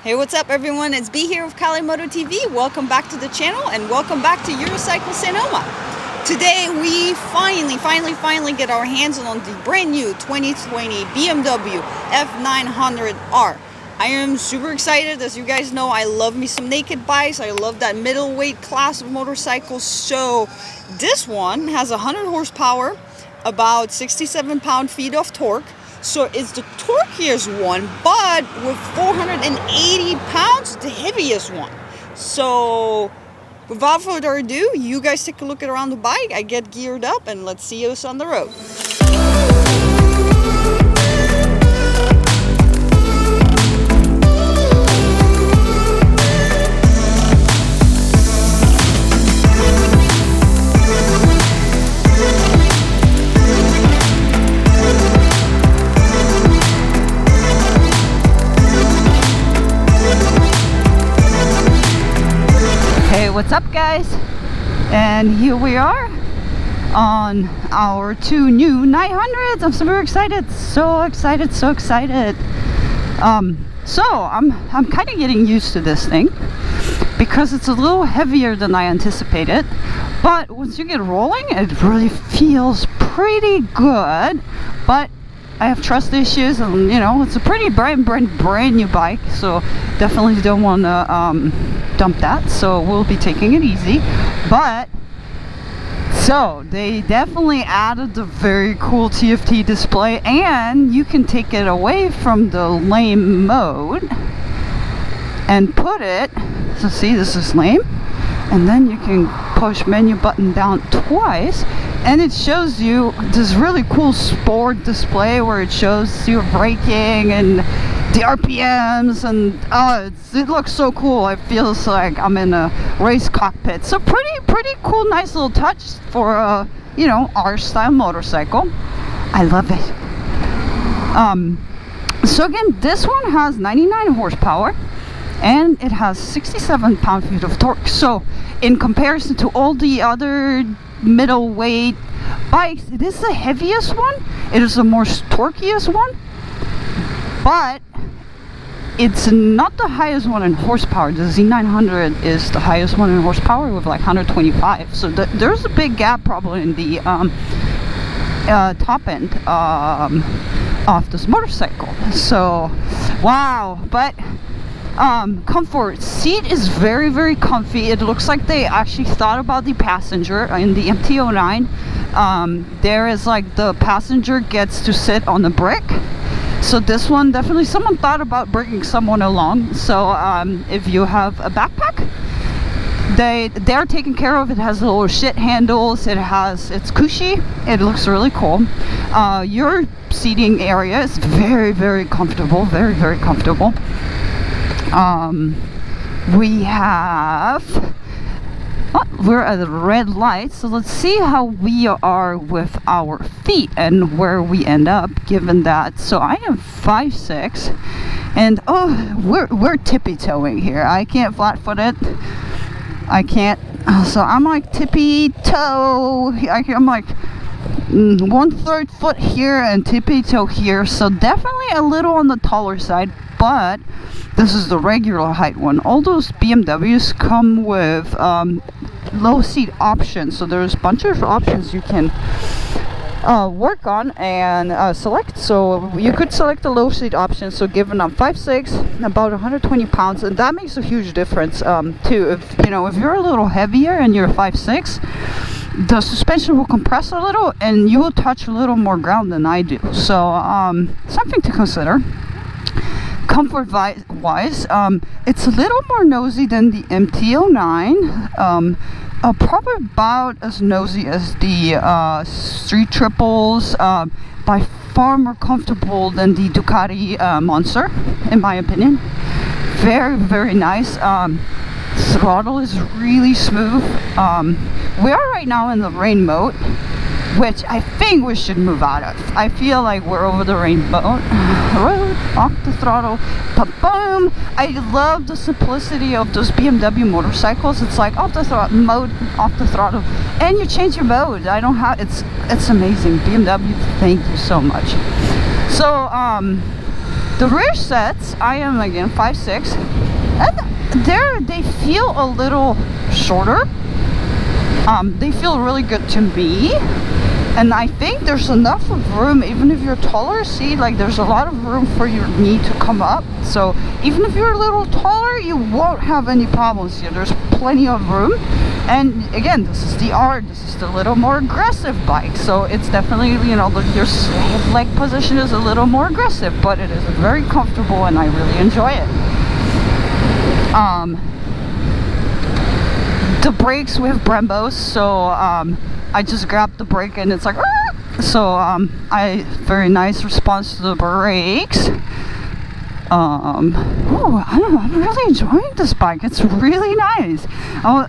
Hey, what's up everyone? It's B here with Cali Moto TV. Welcome back to the channel and welcome back to Eurocycle Sonoma. Today we finally get our hands on the brand new 2020 BMW F900R. I am super excited. As you guys know, I love me some naked bikes. I love that middleweight class of motorcycles. So this one has 100 horsepower, about 67 pound-feet of torque. So it's the torquiest one, but with 480 pounds, the heaviest one. So without further ado, you guys take a look at around the bike. I get geared up and let's see us on the road. What's up guys, and here we are on our two new 900s. I'm super excited, so excited. So I'm kind of getting used to this thing because it's a little heavier than I anticipated, but once you get rolling it really feels pretty good. But I have trust issues, and you know, it's a pretty brand new bike, so definitely don't want to dump that, so we'll be taking it easy. But so they definitely added the very cool TFT display, and you can take it away from the lane mode and put it, so see, this is lane, and then you can push menu button down twice and it shows you this really cool sport display where it shows you braking and the RPMs, and it looks so cool. It feels like I'm in a race cockpit. So pretty cool, nice little touch for a, you know, our style motorcycle. I love it. So again, this one has 99 horsepower and it has 67 pound-feet of torque. So in comparison to all the other middleweight bikes, it is the heaviest one. It is the more torquiest one, but it's not the highest one in horsepower. The Z900 is the highest one in horsepower with like 125. So there's a big gap probably in the top end of this motorcycle. So wow. But comfort, seat is very comfy. It looks like they actually thought about the passenger. In the MT-09 there is like the passenger gets to sit on the brick. So this one, definitely someone thought about bringing someone along. So if you have a backpack, they're taken care of. It has little shit handles. It's cushy. It looks really cool. Your seating area is very comfortable. Very comfortable. We're at a red light, so let's see how we are with our feet and where we end up given that. So I am 5'6", and we're tippy-toeing here. I can't flat-foot it. I can't. So I'm like tippy-toe. I'm like 1/3 foot here and tippy-toe here. So definitely a little on the taller side, but this is the regular height one. All those BMWs come with low seat options, so there's a bunch of options you can work on and select. So you could select the low seat option. So given I'm 5'6", about 120 pounds, and that makes a huge difference too. If you know, if you're a little heavier and you're 5'6", the suspension will compress a little and you will touch a little more ground than I do. So something to consider. Comfort wise, it's a little more nosy than the MT-09, probably about as nosy as the Street Triples, by far more comfortable than the Ducati Monster, in my opinion. Very nice. Throttle is really smooth. We are right now in the rain mode, which I think we should move out of. I feel like we're over the rain mode. Road, off the throttle, boom. I love the simplicity of those BMW motorcycles. It's like off the throttle mode, off the throttle, and you change your mode. It's amazing. BMW, thank you so much. So The rear sets, I am again 5'6", and they feel a little shorter. They feel really good to me, and I think there's enough of room, even if you're taller. See, like there's a lot of room for your knee to come up, so even if you're a little taller, you won't have any problems here. There's plenty of room. And again, this is the R, this is the little more aggressive bike, so it's definitely, you know, your leg position is a little more aggressive, but it is very comfortable and I really enjoy it. The brakes, we have Brembos, so I just grabbed the brake and it's like, Argh! So very nice response to the brakes. Oh, I don't know, I'm really enjoying this bike. It's really nice. Oh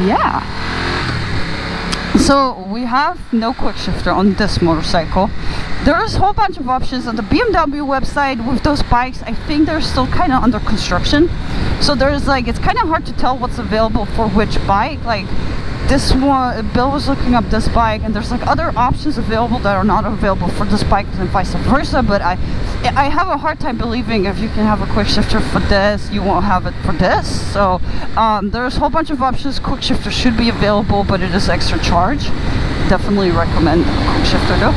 yeah. So we have no quick shifter on this motorcycle. There's a whole bunch of options on the BMW website with those bikes. I think they're still kind of under construction, so there's like, it's kind of hard to tell what's available for which bike. Like this one, Bill was looking up this bike, and there's like other options available that are not available for this bike and vice versa, but I have a hard time believing if you can have a quick shifter for this, you won't have it for this. So there's a whole bunch of options. Quick shifter should be available, but it is extra charge. Definitely recommend a quick shifter though.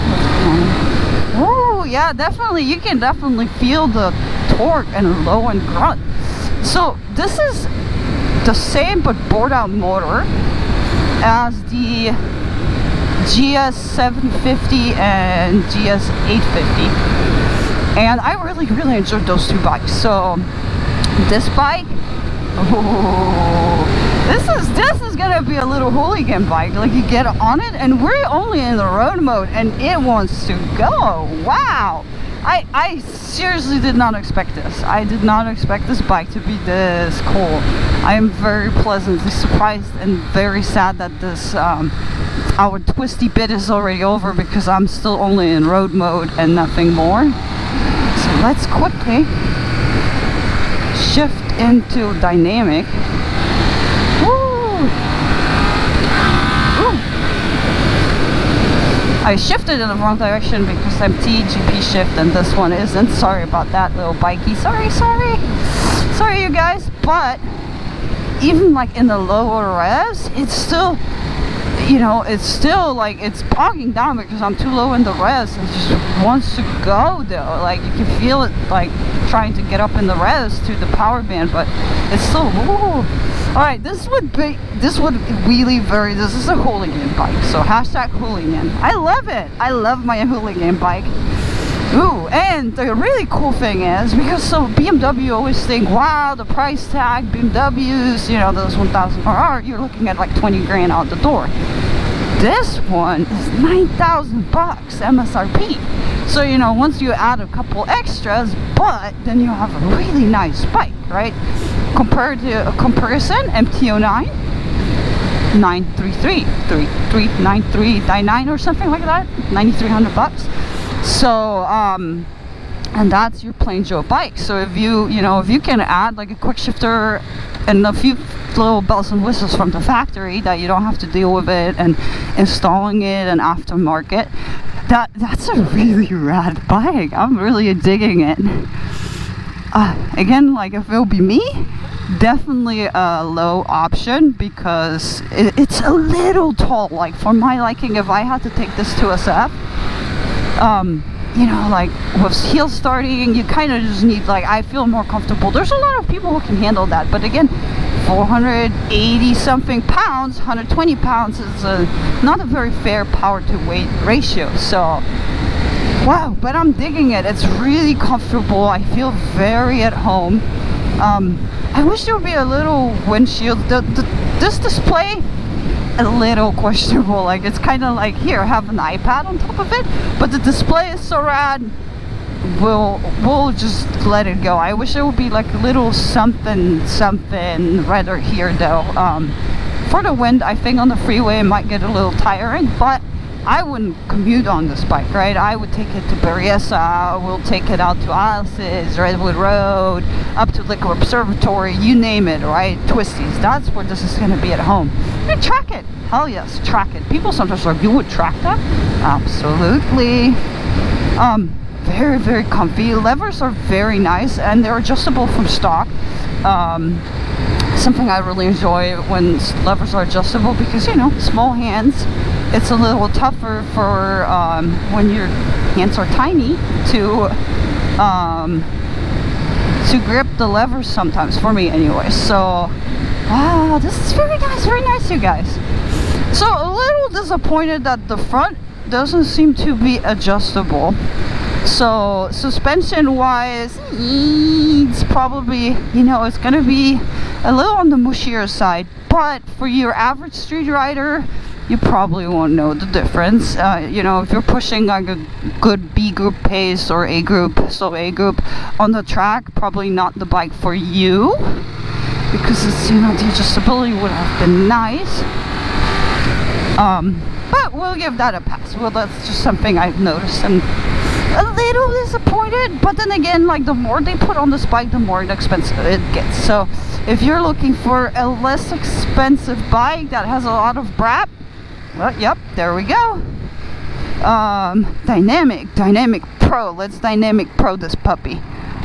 Oh yeah, definitely, you can definitely feel the torque and low and grunt. So this is the same but bored out motor as the GS 750 and GS 850, and I really enjoyed those two bikes. So this bike, this is gonna be a little hooligan bike. Like you get on it and we're only in the road mode and it wants to go. Wow, I seriously did not expect this. I did not expect this bike to be this cool. I am very pleasantly surprised and very sad that this our twisty bit is already over, because I'm still only in road mode and nothing more. So let's quickly shift into dynamic. Woo! Ooh. I shifted in the wrong direction because I'm TGP shift and this one isn't. Sorry about that, little bikey. Sorry you guys. But even like in the lower revs, it's still, you know, it's still like it's bogging down because I'm too low in the revs and just wants to go though. Like you can feel it like trying to get up in the revs to the power band, but it's still, woo. Alright, this is a hooligan bike, so hashtag hooligan. I love it. I love my hooligan bike. Ooh, and the really cool thing is, because so BMW always think, wow, the price tag, BMWs, you know, those 1000 RR, you're looking at like 20 grand out the door. This one is 9,000 bucks MSRP. So, you know, once you add a couple extras, but then you have a really nice bike, right? Compared to a comparison, MT-09, 933, 9399 or something like that, 9,300 bucks. So, and that's your plain Joe bike. So if you can add like a quick shifter and a few little bells and whistles from the factory that you don't have to deal with it and installing it and aftermarket, that's a really rad bike. I'm really digging it. Again, like if it'll be me, definitely a low option because it's a little tall. Like for my liking, if I had to take this to SF, you know, like with heel starting, you kind of just need, like, I feel more comfortable. There's a lot of people who can handle that, but again, 480 something pounds, 120 pounds is not a very fair power to weight ratio. So wow, but I'm digging it. It's really comfortable. I feel very at home. I wish there would be a little windshield. This display, a little questionable. Like it's kind of like, here, have an iPad on top of it, but the display is so rad. We'll just let it go. I wish it would be like a little something rather here though. For the wind, I think on the freeway it might get a little tiring, but I wouldn't commute on this bike, right? I would take it to Berryessa, we'll take it out to Alice's, Redwood Road, up to Liquor Observatory, you name it, right? Twisties, that's where this is going to be at home. And track it. Hell yes, track it. People sometimes are like, you would track that? Absolutely. very, very comfy. Levers are very nice, and they're adjustable from stock. Something I really enjoy when levers are adjustable, because, you know, small hands, it's a little tougher for when your hands are tiny to grip the levers sometimes, for me anyway. So wow, this is very nice, you guys. So a little disappointed that the front doesn't seem to be adjustable. So suspension wise, it's probably, you know, it's gonna be a little on the mushier side, but for your average street rider, you probably won't know the difference. You know, if you're pushing like a good B group pace or A group, so A group on the track, probably not the bike for you, because it's, you know, the adjustability would have been nice. But we'll give that a pass. Well, that's just something I've noticed, and a little disappointed. But then again, like, the more they put on this bike, the more expensive it gets. So if you're looking for a less expensive bike that has a lot of brap, well, yep, there we go. Dynamic Pro. Let's Dynamic Pro this puppy.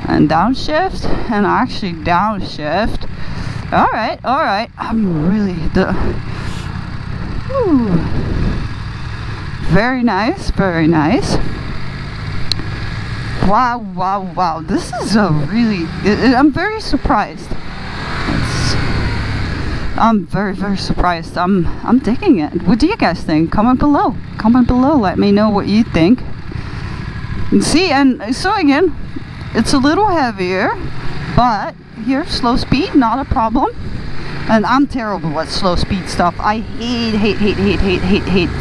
And downshift, and actually downshift. All right. I'm really very nice. Wow. This is a really, I'm very surprised. I'm very surprised. I'm digging it. What do you guys think? Comment below. Let me know what you think. And see, and so again, it's a little heavier, but here, slow speed, not a problem. And I'm terrible at slow speed stuff. I hate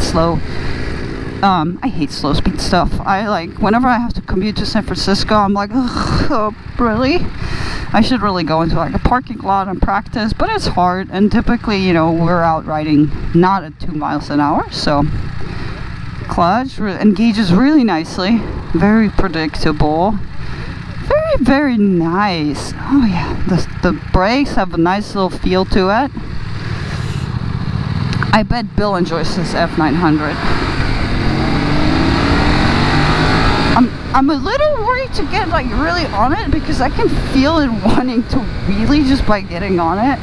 slow. I hate slow speed stuff. I like, whenever I have to commute to San Francisco, I'm like, oh, really? I should really go into like a parking lot and practice, but it's hard. And typically, you know, we're out riding not at 2 miles an hour, so clutch engages really nicely, very predictable, very nice. Oh yeah, the brakes have a nice little feel to it. I bet Bill enjoys this F900. I'm a little worried to get like really on it, because I can feel it wanting to wheelie just by getting on it.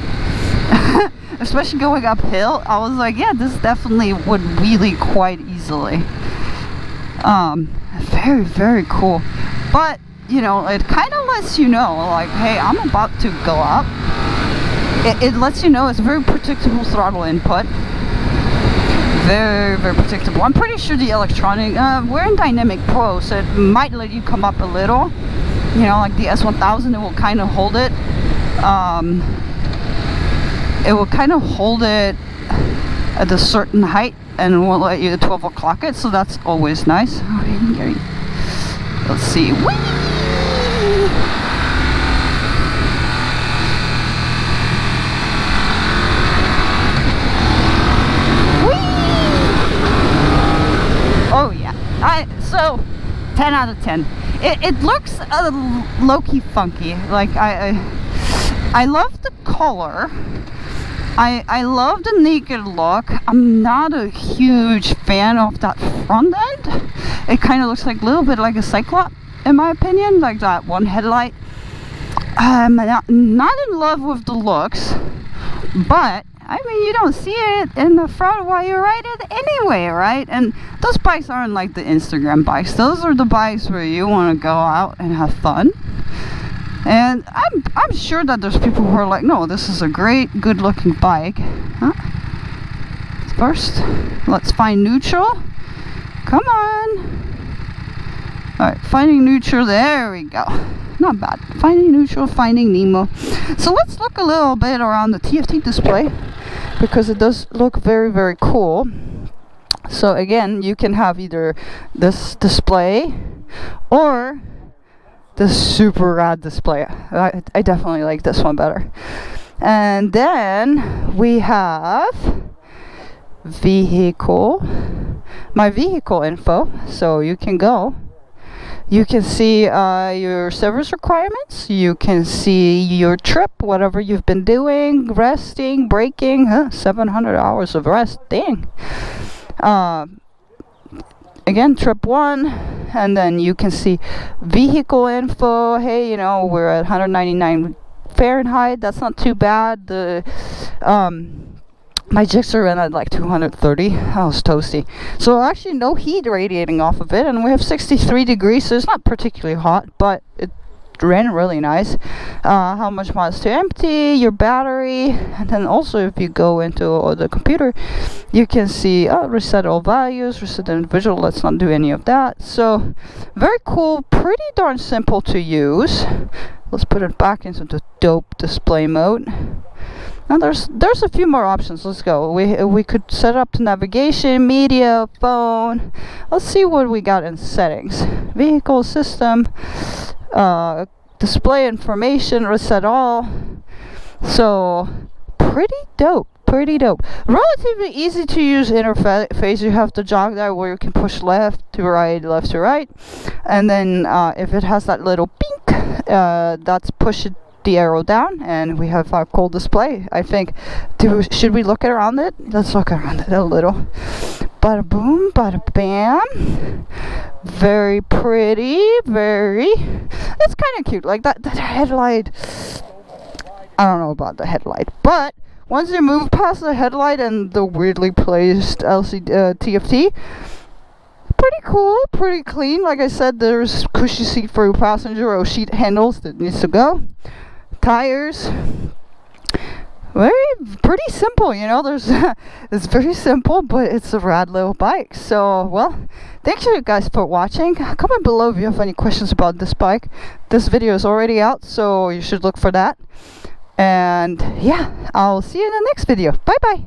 Especially going uphill. I was like, yeah, this definitely would wheelie quite easily. Very cool. But, you know, it kind of lets you know, like, hey, I'm about to go up. It lets you know it's very predictable throttle input. Very predictable. I'm pretty sure the electronic, we're in Dynamic Pro, so it might let you come up a little. You know, like the S1000, it will kind of hold it. It will kind of hold it at a certain height, and it won't let you 12 o'clock it, so that's always nice. Let's see. Whee! Oh yeah, so 10 out of 10. It looks low-key funky. Like I love the color. I love the naked look. I'm not a huge fan of that front end. It kind of looks like a little bit like a Cyclops, in my opinion, like that one headlight. I'm not in love with the looks, but I mean, you don't see it in the front while you ride it anyway, right? And those bikes aren't like the Instagram bikes. Those are the bikes where you want to go out and have fun. And I'm sure that there's people who are like, no, this is a great, good-looking bike. Huh? First, let's find neutral. Come on. All right, finding neutral. There we go. Not bad. Finding neutral, finding Nemo. So let's look a little bit around the TFT display, because it does look very cool. So again, you can have either this display or this super rad display. I definitely like this one better. And then we have vehicle, my vehicle info. So you can go. You can see your service requirements. You can see your trip, whatever you've been doing, resting, braking. 700 hours of rest. Dang. again, trip 1, and then you can see vehicle info. Hey, you know, we're at 199 Fahrenheit. That's not too bad. The my Gixxer ran at like 230. I was toasty. So actually no heat radiating off of it, and we have 63 degrees, so it's not particularly hot, but it ran really nice. How much miles to empty, your battery, and then also if you go into the computer, you can see reset all values, reset individual. Let's not do any of that. So very cool, pretty darn simple to use. Let's put it back into the dope display mode. Now there's a few more options. Let's go. We could set up the navigation, media, phone. Let's see what we got in settings. Vehicle system, display information, reset all. So pretty dope. Pretty dope. Relatively easy to use interface. You have the jog there where you can push left to right, left to right, and then if it has that little pink, that's push it the arrow down, and we have our cool display. I think, should we look around it? Let's look around it a little. Bada boom, bada bam. Very pretty, very. It's kind of cute. Like that headlight. I don't know about the headlight, but once you move past the headlight and the weirdly placed LCD TFT, pretty cool, pretty clean. Like I said, there's cushy seat for your passenger or sheet handles that needs to go. Tires, pretty simple, you know. It's very simple, but it's a rad little bike. So, well, thank you guys for watching. Comment below if you have any questions about this bike. This video is already out, so you should look for that. And yeah, I'll see you in the next video. Bye bye.